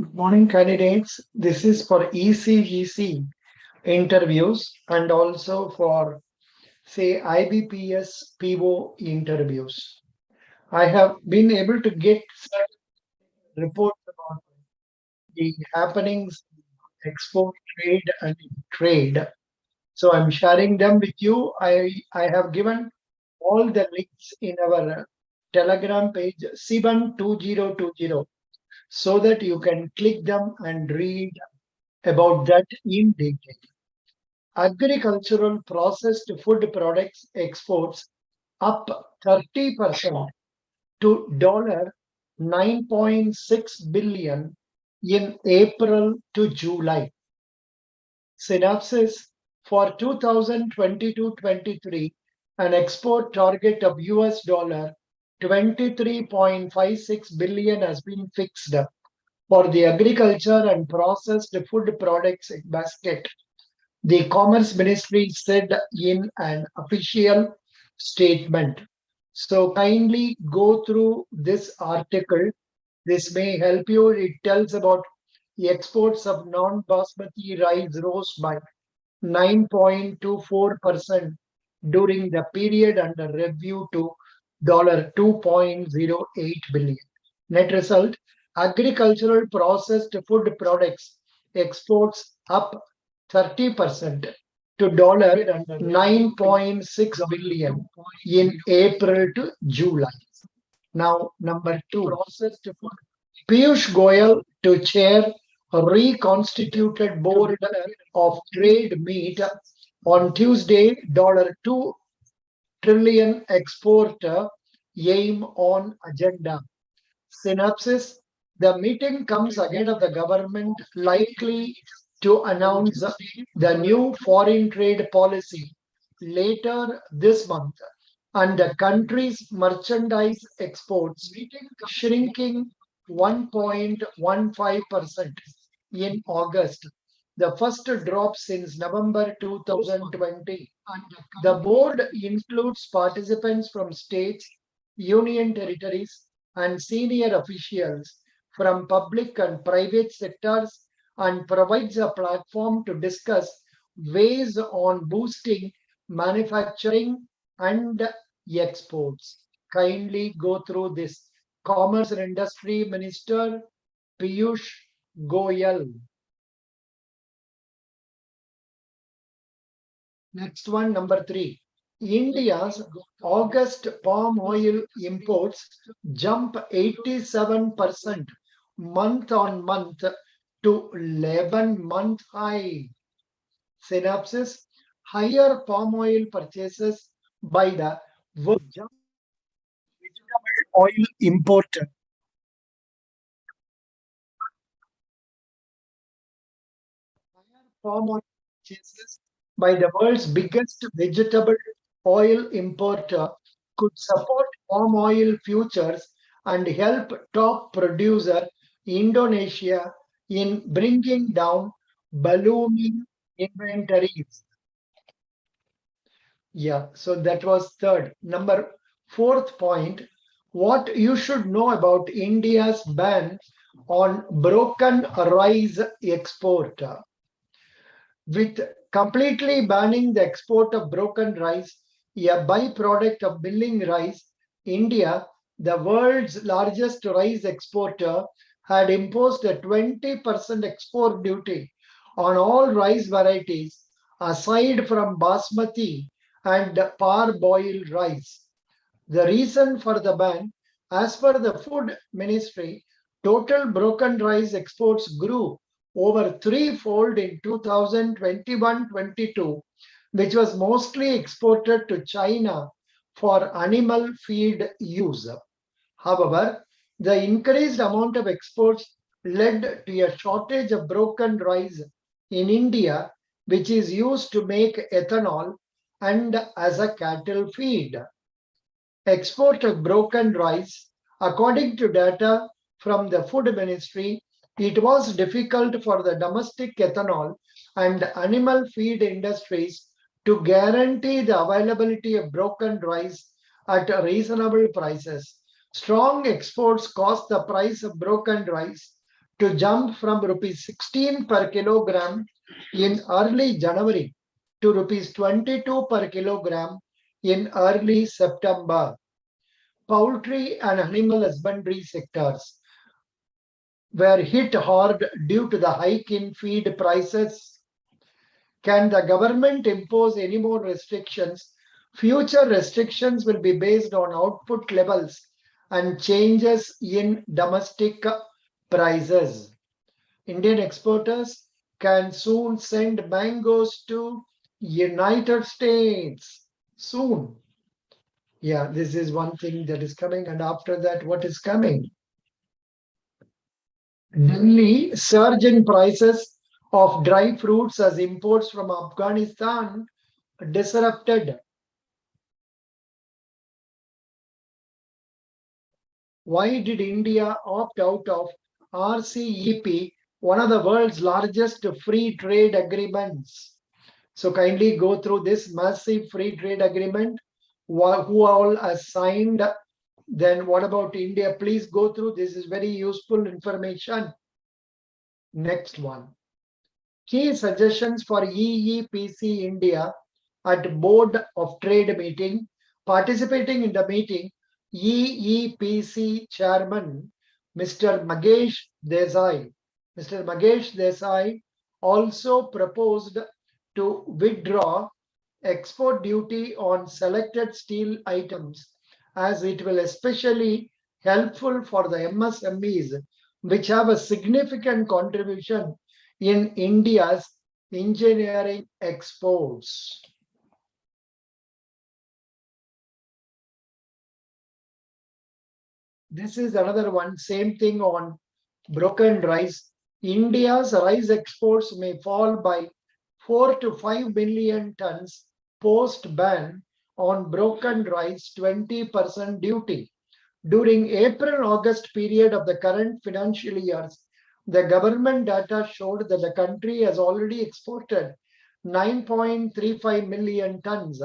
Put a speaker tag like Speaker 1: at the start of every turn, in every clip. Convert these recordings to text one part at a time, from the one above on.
Speaker 1: Good morning, candidates. This is for E.C.G.C interviews and also for, say, IBPS PO interviews. I have been able to get certain reports about the happenings in export trade and trade. So I'm sharing them with you. I have given all the links in our Telegram page 72020 so that you can click them and read about that in detail. Agricultural processed food products exports up 30% to $9.6 billion in April to July. Synopsis for 2022-23, an export target of US dollar 23.56 billion has been fixed for the agriculture and processed food products basket, the Commerce Ministry said in an official statement. So kindly go through this article. This may help you. It tells about the exports of non-basmati rice rose by 9.24% during the period under review to $2.08 billion. Net result, agricultural processed food products exports up 30% to $9.6 billion in April to July. Now, number two, processed food. Piyush Goyal to chair a reconstituted board of trade meet on Tuesday, $2 trillion export aim on agenda. Synopsis: the meeting comes ahead of the government likely to announce the new foreign trade policy later this month, and the country's merchandise exports shrinking 1.15% in August, the first drop since November 2020. The board includes participants from states, union territories, and senior officials from public and private sectors and provides a platform to discuss ways on boosting manufacturing and exports. Kindly go through this. Commerce and Industry Minister Piyush Goyal. Next one, number 3. India's August palm oil imports jump 87% month on month to 11-month high. Synopsis: higher palm oil purchases by the vegetable oil importer. Higher palm oil purchases by the world's biggest vegetable oil importer could support palm oil futures and help top producer Indonesia in bringing down ballooning inventories. Yeah, so that was third. Number fourth point, what you should know about India's ban on broken rice export. With completely banning the export of broken rice, a byproduct of milling rice, India, the world's largest rice exporter, had imposed a 20% export duty on all rice varieties aside from basmati and parboiled rice. The reason for the ban, as per the Food Ministry, total broken rice exports grew over threefold in 2021-22, which was mostly exported to China for animal feed use. However, the increased amount of exports led to a shortage of broken rice in India, which is used to make ethanol and as a cattle feed. Export of broken rice, according to data from the Food Ministry, it was difficult for the domestic ethanol and animal feed industries to guarantee the availability of broken rice at reasonable prices. Strong exports caused the price of broken rice to jump from rupees 16 per kilogram in early January to rupees 22 per kilogram in early September. Poultry and animal husbandry sectors were hit hard due to the hike in feed prices. Can the government impose any more restrictions? Future restrictions will be based on output levels and changes in domestic prices. Indian exporters can soon send mangoes to United States. Soon. Yeah, this is one thing that is coming. And after that, what is coming? Delhi surge in prices of dry fruits as imports from Afghanistan disrupted. Why did India opt out of RCEP, one of the world's largest free trade agreements? So kindly go through this massive free trade agreement. Who all has signed? Then what about India? Please go through. This is very useful information. Next one. Key suggestions for EEPC India at Board of Trade meeting. Participating in the meeting, EEPC Chairman Mr. Magesh Desai. Mr. Magesh Desai also proposed to withdraw export duty on selected steel items, as it will especially helpful for the MSMEs, which have a significant contribution in India's engineering exports. This is another one, same thing on broken rice. India's rice exports may fall by 4 to 5 million tons post-ban on broken rice 20% duty. During April-August period of the current financial years, the government data showed that the country has already exported 9.35 million tons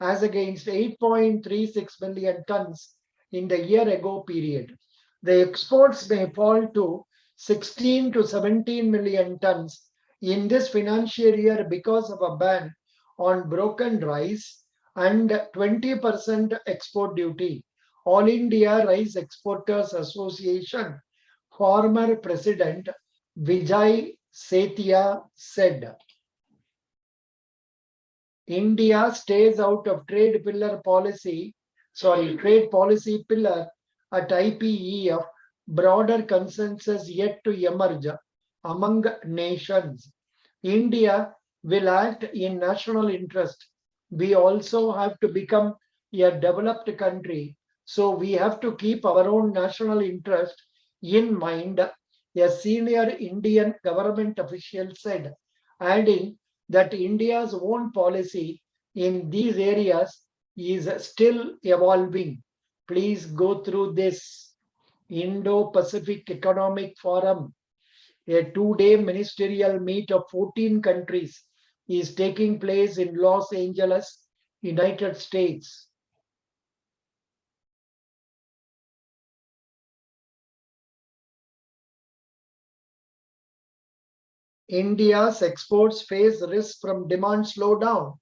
Speaker 1: as against 8.36 million tons in the year ago period. The exports may fall to 16 to 17 million tons in this financial year because of a ban on broken rice and 20% export duty. All India Rice Exporters Association former President Vijay Sethia said. India stays out of trade policy pillar at IPEF. Broader consensus yet to emerge among nations. India will act in national interest. We also have to become a developed country. So we have to keep our own national interest in mind, a senior Indian government official said, adding that India's own policy in these areas is still evolving. Please go through this. Indo-Pacific Economic Forum, a 2-day ministerial meet of 14 countries, is taking place in Los Angeles, United States. India's exports face risk from demand slowdown.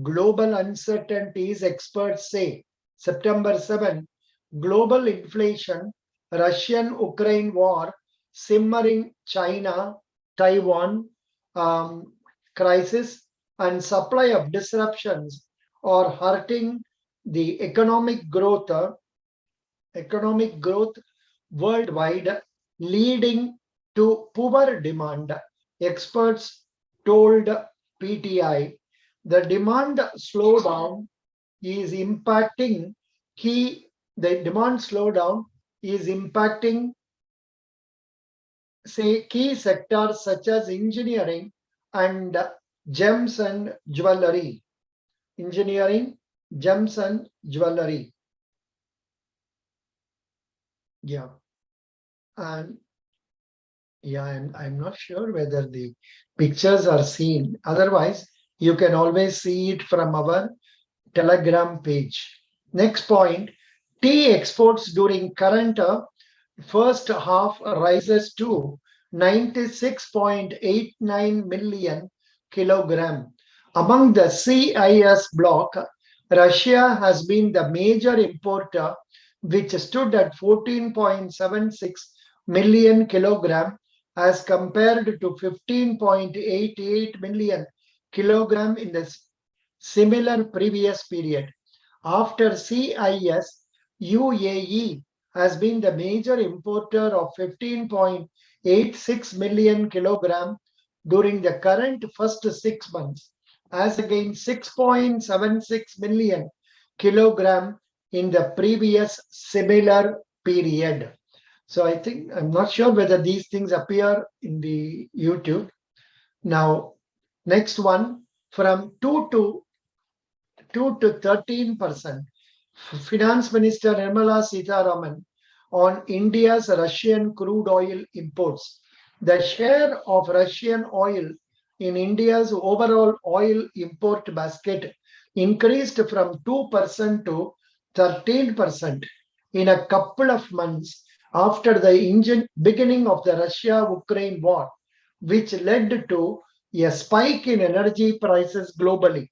Speaker 1: Global uncertainties, experts say. September 7, global inflation, Russian-Ukraine war, simmering China, Taiwan crisis, and supply of disruptions are hurting the economic growth worldwide, leading to poor demand. Experts told PTI the demand slowdown is impacting key sectors such as engineering and gems and jewelry. Yeah. And yeah, I'm not sure whether the pictures are seen. Otherwise, you can always see it from our Telegram page. Next point, tea exports during current first half rises to 96.89 million kilogram. Among the CIS bloc, Russia has been the major importer, which stood at 14.76 million kilogram as compared to 15.88 million kilogram in the similar previous period. After CIS, UAE has been the major importer of 15.86 million kilogram during the current first 6 months, as against 6.76 million kilogram in the previous similar period. So I think, I'm not sure whether these things appear in the YouTube. Now, next one, from 2 to 13%. Finance Minister Nirmala Sitharaman on India's Russian crude oil imports. The share of Russian oil in India's overall oil import basket increased from 2% to 13% in a couple of months after the beginning of the Russia-Ukraine war, which led to a spike in energy prices globally.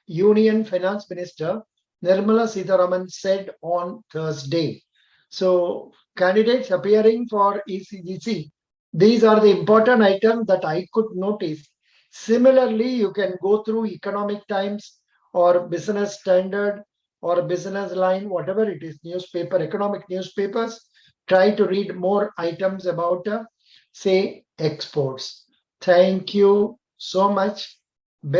Speaker 1: Union Finance Minister Nirmala Sitharaman said on Thursday. So, candidates appearing for E.C.G.C, these are the important items that I could notice. Similarly, you can go through Economic Times or Business Standard or Business Line, whatever it is, newspaper, economic newspapers. Try to read more items about, say, exports. Thank you so much.